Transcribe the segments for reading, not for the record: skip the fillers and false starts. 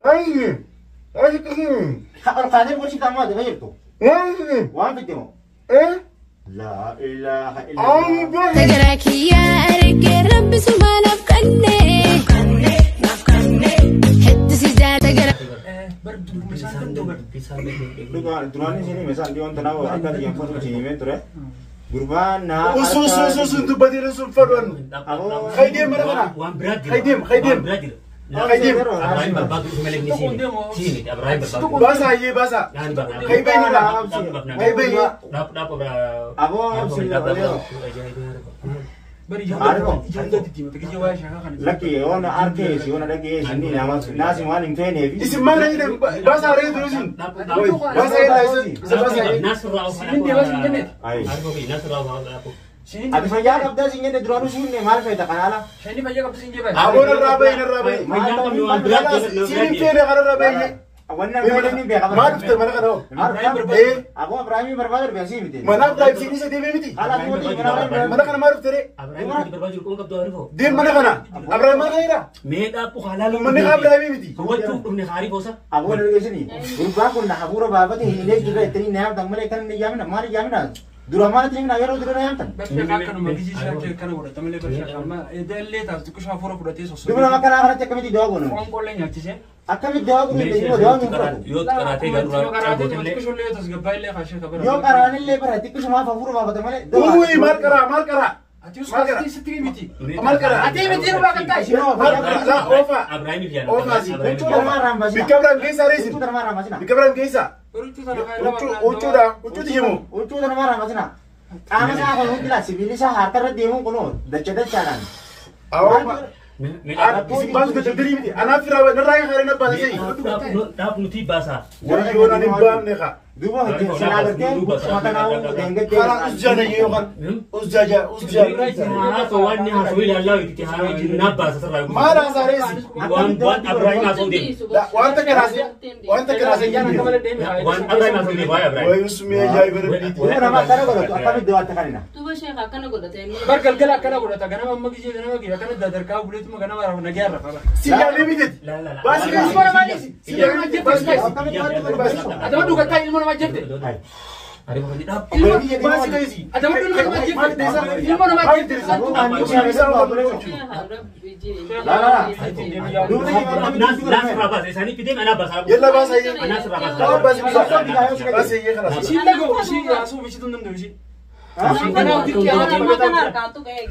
هاي هاي كذي القادم كل شيء تمام غيرته هاي وين بدهم إيه لا إله إلا الله تقرأك يا أرجع رب سما نفكني حتى سجاد تقرأ برد مسان دوبر duraan sini misal dia orang tahu apa yang pun sini mentor Gurban na وسوس دبادي رسول فرون خيديم مرة خيديم خيديم Abraham berbagi kembali di sini. Sini Abraham berbagi. باسا هي باسا خيبين لا خيبين Dapat Abo bari janda titi mata kije waya shaka kan laki ona arke si ona lagi sini nama nasi maning tene vi اسم ما نجد باسا ريد روزين باسا هي Nasr Rao. sinin dia bas internet ai Aku pergi Nasr Rao aku. sinin adi faya kabda singe de duranu sunne mal fayda kanala shani bajja kapta sinje ba أبونا الرابعين Mayang kami orang berat. سيرين كده على الرابعين awanna bele ni be ما عرفت ما نقدر إيه Aku Abraham berbadir biasa itu. ما نقدر سيني سيدي بيمتي Ala tu ni ما نقدر ما عرفت ليه Abraham berbagi kau kau tahu. دين ما نقدر أبراهيم ما غيره Meda aku halal. ما نقدر أبراهيم بيمتي Kau tu ni hari bosa. Aku lagi sini. Gurba kun na habura baba ti hinek juga itni nayam tang male kan ni yamna mari yamna. Durama ti na yaro durana yamtan. bas shaka kan ma kije shaka kan wala tamale bas shaka ma edalle ta tu kusha foro pudati so so Dubna makana kana te kamiti dogo no. kon kolle nyati se Akami dogo ni te dogo ni furo. Yo karate garura. karate tu kusho le tas gabaile khashe kabar Yo karani le berarti ku sama habura baba te male. وي ماركرا ati us khasti sitigi miti ماركرا ati miti ruba kan tai لا أوفا Abraham dia. أوفا سي Ucu darmara masina. بكبرم كيسا ريسين Ucu darmara masina. بكبرم كيسا urutu tana khaira وچو دا وچو تجمو Ucu darmara masina. Ama sa ako nung sibili sa hartar demo kuno. Dacada canan. أو بس كتدري متي أنا في رابع نراي خارج نبى سي Dapat nuti bahasa. ولا يونا نبام نخا Duba sinagarke mata nau denget خلاص أسجانا يوكان أسجاجا Atau wani hasil Allah itu hari nabah setelah. ما لا ساريسي Wan Abraham asal dia. لا وأنت كراسي وأنت كراسي jana يعني kamale demi Wan Abraham asal dia bayar Abraham. ويسمي جاي بربيتي Duba nama kara golo tu kami doa tekanina. Tuba shekha kana godata ni. barkal gala kana godata gana mamma kije gana magi kana dadar ka bulet ma gana wara na gyara fa سيجا ليميتد La la la. بس Mas mana malisi سيجا sila ma jette بس spice Kami doa tu berbahasa. adama duga tay ilmo ma jette Hari mau kita. بس كذي adama duga ma jette ilmo ma jette Nas rabas, esani pide mana bahasa. يلا بس هي Nas rabas. بس هي خلاص sila go si asu bichi tundam do si Kana arkaatu kaya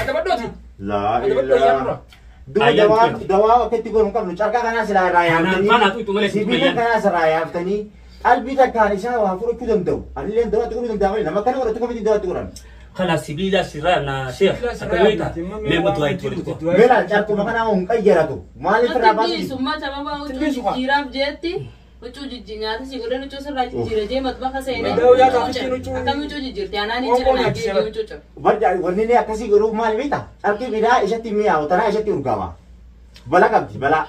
adama doti La adama do yanra Duba dawa ketti gonum kam carka kana sila rayam Kanan tani. mana tu itu mulai Sibili sibilan. kana sarayam tani. Albi tak kani sa wa furu kudam daw. Alilen dawa tu kudam dawa nama kana wala tu kami dawa tu kuran. Kalau sibila sirah na Syekh. Akalita. Memang tu itu. Mela carku makana ung kayera tu. Mali terabas. Ati summa chama ucu jiraf jetti ucu jinyata si udah ucu serra jira je mat baka sa ina Daw ya ta kinu ucu. akam ucu jirti anani jira na ji ucu Barja wani ne akasi guru mali bita. Arki bida ishati miya utana ishati urgama. Bala kabdi bala.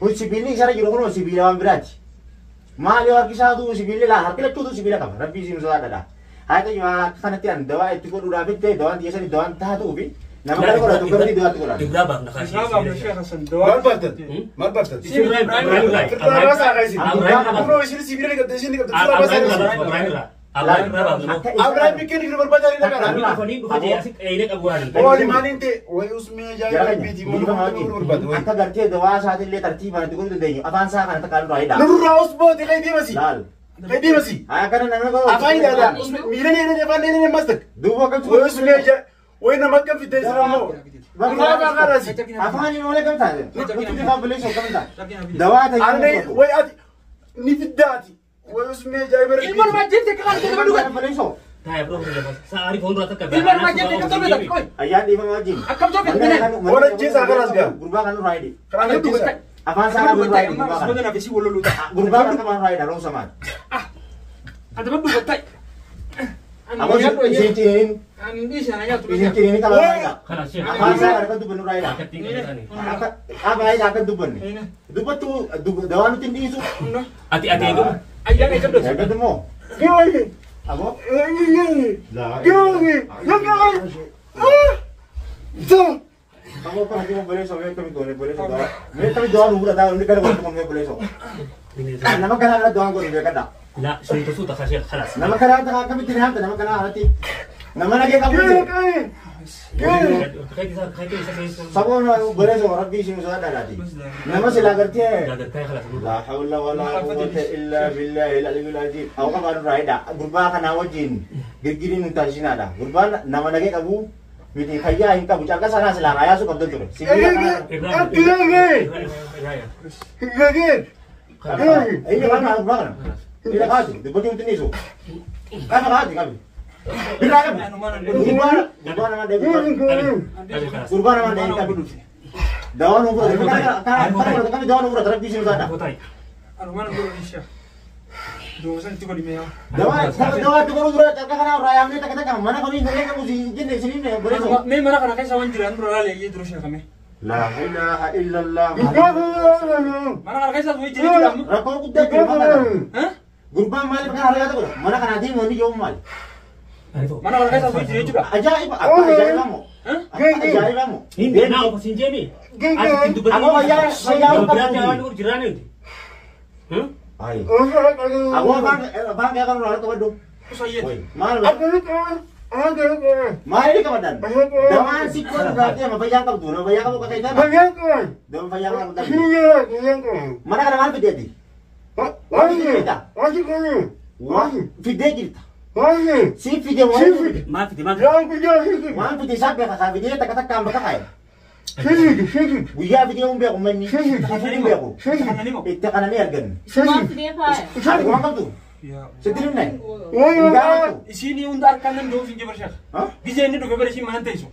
Hu sibili sara jiru kono sibila wan birati. Mali war kisah tu sibili lah harkila tu sibila kam. Rabbi sim sada dah. Hai tu cuma kana tian dawa itu ko udah bitte dawa dia sani dawa tah tu ubi. Nama kana ko tu kami dawa tu kuran. Di berapa nak kasih? Saba ma Sheikh Hassan ما dawa البلد ما البلد Ibrahim lah. ترى بس عايزين Abraham lah. أبونا يصير سيبيرة كده تجين كده ترى بس Abraham lah. عايزين Abraham lah. Abraham berapa? أبراهيم بيكين يقدر بربادة لنا كنا Ini bukan dia asik ini kebuahan. هو اللي ما ننتي ويسمي جاي بيتي مو بربادة Anta garti dawa saat ini tertiba tu kudu dengi. Avan sa kana tekan raida. نور راوس بود هاي دي مسي Lal. هاي دي مسي Aya kana nana ko. أفاي ده ميرني أنا فاندني مستك Duba kan ويسمي جاي وين ما كان في تيسير مو ما بقى راسي Afani wala kam ta. Lutu ka beli so kam ta. Dawa ta. أنا ويأتي نفداتي ويسمي جاي ilmo ma jette kan adama duga beli so. Saya bro, sehari pun rata kerja. ilmo ma jette kan tobe koi Ayan di mamajin. akam tobe menen Wala jisa karas ga. Gurba kan raidi. كرانة تيسا Avan sa adama kan duga tay raidi. amma sebenarnya bisi wolo luta Gurba kan kan raidi ro sama. adama duga tay Amo isin cinin. andi sana ya tu Isin cinin ni kalau raida. Karena Syekh. Avan sa kan tu benu raida. Marketing kita nih. Apa ay akan tu ben. Duba tu dawa nu tindi su. Hati-hati itu. ayan itu dos Ya kan mo. كيوي Amo. كيوي La. كيوي يلا تو Kamu apa nanti mau boleh so, boleh so. Mereka doang udah tahu ini kan waktu mau boleh so. Nama kan ada doang gue mereka dah. لا شو تسوق خلاص خلاص Nama kan ada kami tidak ada nama kan hati. Nama lagi kamu. Sabun boleh so Rabbi sih musuh ada tadi. Nama sila kerja. La haula wala quwwata illa billahil aliyyil azim. Aku kan baru raida. Gurba kan awajin. Gigi ni tasina ada. Gurba nama lagi kamu. Miti kaya yang kamu cakap sana sila raya su kabel tu. Ini mana gurba kan? Tidak kau, dibuat itu ni su. Kamu kau, kamu. Bila kamu? Gurba nama dia. Gurba nama dia kamu. Dawan umur, kami dawan umur terhadap bisnis ada. Anu mana guru Indonesia. Dosen itu kau di mana? Dawan tu baru berat, cakap kan raya ni tak kata mana kau ni boleh kamu sini sini ni boleh so. Me mana kan kayak sawan jiran bro lagi ya terus ya kami. La ilaha illallah. Mana kan kayak sawan jiran kamu? Rakau kuda gurba. Hah? Gurba mal kan harga tu. Mana kan ada yang ni jauh mal. Mana kan kayak sawan jiran juga? Ajaib apa ajaib kamu? Ajaib kamu. Ini nak apa sih Jenny? Aku bayar berarti awak tu jiran itu. Ay. Aku bang kaya kan orang tu badu. Kusaya. Mal. Mal ni kawan. Dawan si kau berarti apa bayar kau tu? Bayar kau kata itu. Dawan bayar kau tadi. Mana kan mal pideh di? Wah, pideh kita. Si pideh wah. ما في دماغ Wah pideh siapa kata pideh tak kata kamu kata kaya. Buya pideh umbi aku meni. Umbi aku. Kanan ni mo. Itu kanan ni argan. Maaf dia Pak. Aku makan tu. Ya. Setiap ni. Enggak tu. Sini undar kanan do sinje bersyak. Hah? Bisa ni do beberes mana teso.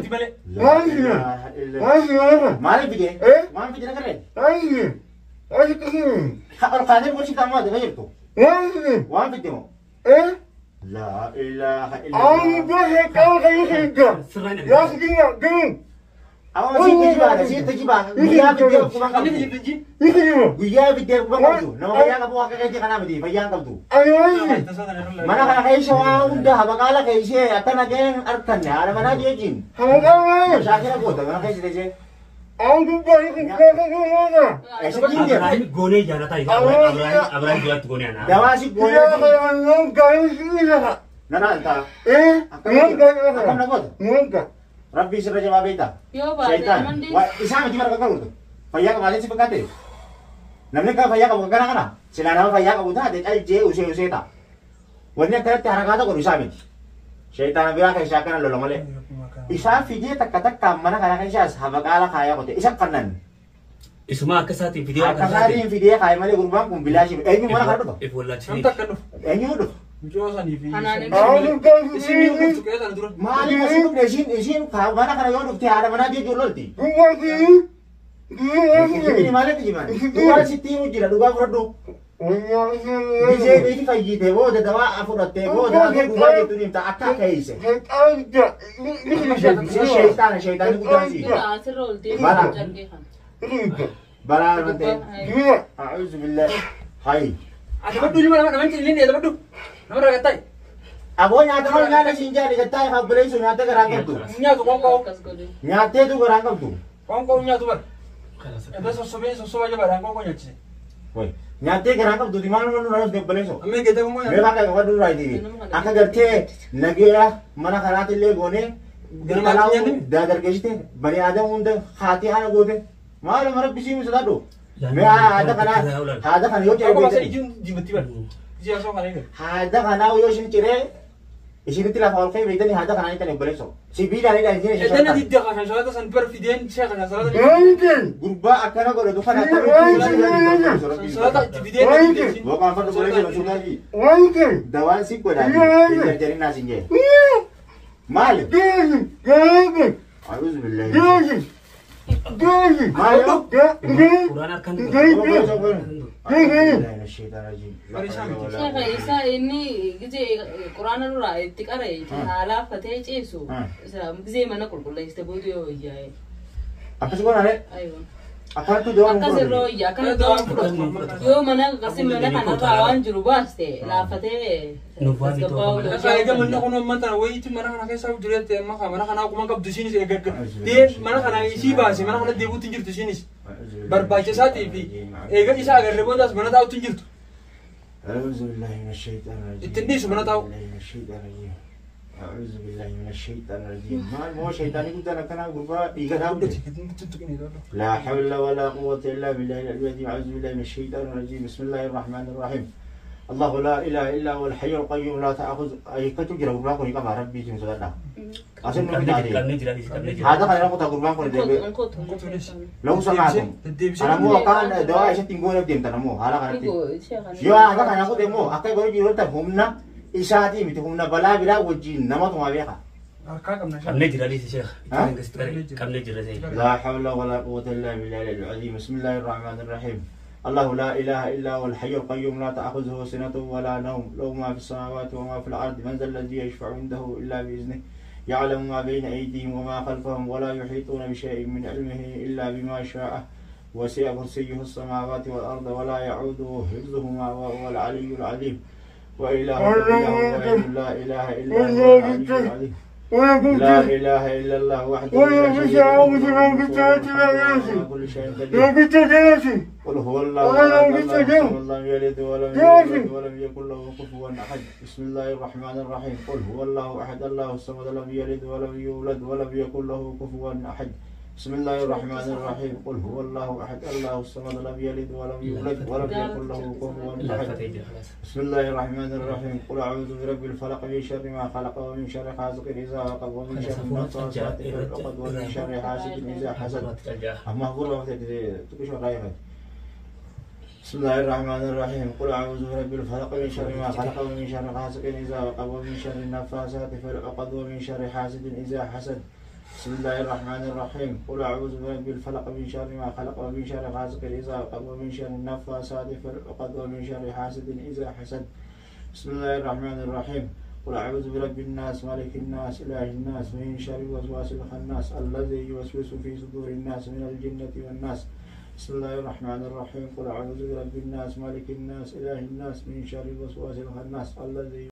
Di balik. Mari pideh. Mana pideh nak keren? Kalau kanan mesti kamu ada macam tu. Wah pideh mo. La ilaha illallah. Awak si terjebak. Buya pideh aku makan Kami tu. di benci. Buya pideh aku makan tu. Nama bayar kamu akan kerja kana pideh. Bayar kau tu. Mana kana kayak sewa udah bakala kayak si akan ada yang arkan ya. Ada mana dia jin. Sakit aku tu. Mana kayak si dia. Abraham गोने जाना था अब्राहिम जो है गोने आना Dawa si Goya. Nana ta. Akan nak buat. Rabbi sudah jawab kita. Yo Pak, Syaitan. zaman di Wah, isang di mana kau tu? Faya kembali si pekate. Namanya kau faya kau kana kana. Sila nama faya kau dah ada je use ta. Wanya kaya tiara kata kau usah miti. Syaitan bilang kaya syaitan lolong male. Isa video tak kata kamana kana kaya syas habakala kaya kau te. Isa kanan. इसमें आपके साथ video Kasari video kaya male gurbang kumbila si. Ini mana kau tu? बोला Nam tak kan do. Ini tu. Josa ni vi. Hanan Sini untuk kaya tan dulu. Mali kasi kung isin kau mana kana yon tiara mana dia jual ti. Ini mana tu gimana? Dua si timu jila dua berdo. Bisa ini kayak gitu, wo dah dawa apa nanti, wo dah dua itu ni tak akak kayak isi. Syaitan itu bukan sih. kita serol dia Mana? jangan kan. Bala nanti. Auzubillah. Hai. Ada badu di mana mana ini ada badu. Nomor kata. Abo nyata kalau nyata sinja di kata yang boleh su nyata kerangkap tu. Nya tu kau. Kas ko dia. Nyata tu kerangkap tu. Kau nya tu bar. Ada sosobe aja barang kau nyaci. Woi, nyata kerangkap tu di mana mana harus dia boleh su. Ame kita mau ya. Mereka kan kau dulu lagi. Akan gerti nagia mana kerana tile gone. Kalau dah terkejut, bani ada unda hati anak gue. Malah marah bisi musuh tu. Ada kana yo Aku masih cere. izin jimati bar. Dia so kana ini. Ada kana yo sini cere. Isini tila fawal kayak begini ada kana ini tadi boleh so. Si bila ini dah sini. Ada nanti dia kan soalnya san per video saya kan soalnya. Gurba akan aku tu kana aku. Soalnya video ini. Bukan apa tu boleh so langsung lagi. Dawan si kau dah. Kita cari nasi je. Mal. Auzubillah. Mal. Quran kan Saya isa ini gitu Quran lu lah etika re hala fatih cesu. Bisa mana kulkulai istilah bodoh ya. Apa sih kau nare? Ayo. Akkantu doon Akka sirrooyya akkana doon yoo mana qasi mana kanarraa waan jiru baaste laafatee Egaa manni kun uummata wayiitti mana kana keessa jireetti amma mana kana akkuma qabdu isinis egaa mana kana isii baase mana kana deebuutti jirtu isinis barbaachisaati fi egaa isa agarree boodas mana taa'utti jirtu. أعوذ بالله من الشيطان الرجيم. التنديس من أطاو. أعوذ بالله من الشيطان الرجيم. ما هو شيطان يقول أنا كنا غربا يقدر. لا حول ولا قوة إلا بالله العلي. أعوذ بالله من الشيطان الرجيم. بسم الله الرحمن الرحيم. الله لا إله إلا هو الحي القيوم لا تأخذ أي كتب جرا غربا كوني كبار ربي جم سلطة. أصلا نبي تعالي. هذا خلينا نقطع غربا كوني دبي. لو سمعتم. أنا مو كان دواء عشان تنقول بديم تنا مو هذا خلتي. يا هذا خلينا نقول دمو. أكيد بقول جيرو تفهمنا. إشاعتي متفهمنا بلا بلا وجين نما تما بيها. كم نجرا لي شيخ. كم نجرا زي. لا حول ولا قوة إلا بالله العظيم. بسم الله الرحمن الرحيم. الله لا إله إلا هو الحي القيوم لا تأخذه سنة ولا نوم له ما في السماوات وما في الأرض من ذا الذي يشفع عنده إلا بإذنه يعلم ما بين أيديهم وما خلفهم ولا يحيطون بشيء من علمه إلا بما شاء وسع كرسيه السماوات والأرض ولا يعوده حفظهما وهو العلي العظيم وإلهكم إله لا إله إلا هو العلي العظيم لا إله إلا الله وحده لا شريك له قل هو الله أحد لم يلد ولم يولد ولم يكن له كفوا أحد بسم الله الرحمن الرحيم قل هو الله أحد الله الصمد لم يلد ولم يولد ولم يكن له كفوا أحد بسم الله الرحمن الرحيم قل هو الله أحد الله الصمد لم يلد ولم يولد ولم يكن له كفوا أحد بسم الله الرحمن الرحيم قل أعوذ برب الفلق من شر ما خلق ومن شر غاسق إذا وقب ومن شر النفاثات في العقد ومن شر حاسد إذا حسد أما هو وقت تقول شو غيره بسم الله الرحمن الرحيم قل أعوذ برب الفلق من شر ما خلق ومن شر غاسق إذا وقب ومن شر النفاثات في العقد ومن شر حاسد إذا حسد بسم الله الرحمن الرحيم قل أعوذ برب الفلق من شر ما خلق ومن شر غاسق إذا وقب ومن شر النفاثات في العقد ومن شر حاسد إذا حسد بسم الله الرحمن الرحيم قل أعوذ برب الناس ملك الناس إله الناس من شر الوسواس الخناس الذي يوسوس في صدور الناس من الجنة والناس بسم الله الرحمن الرحيم قل أعوذ برب الناس ملك الناس إله الناس من شر الوسواس الخناس الذي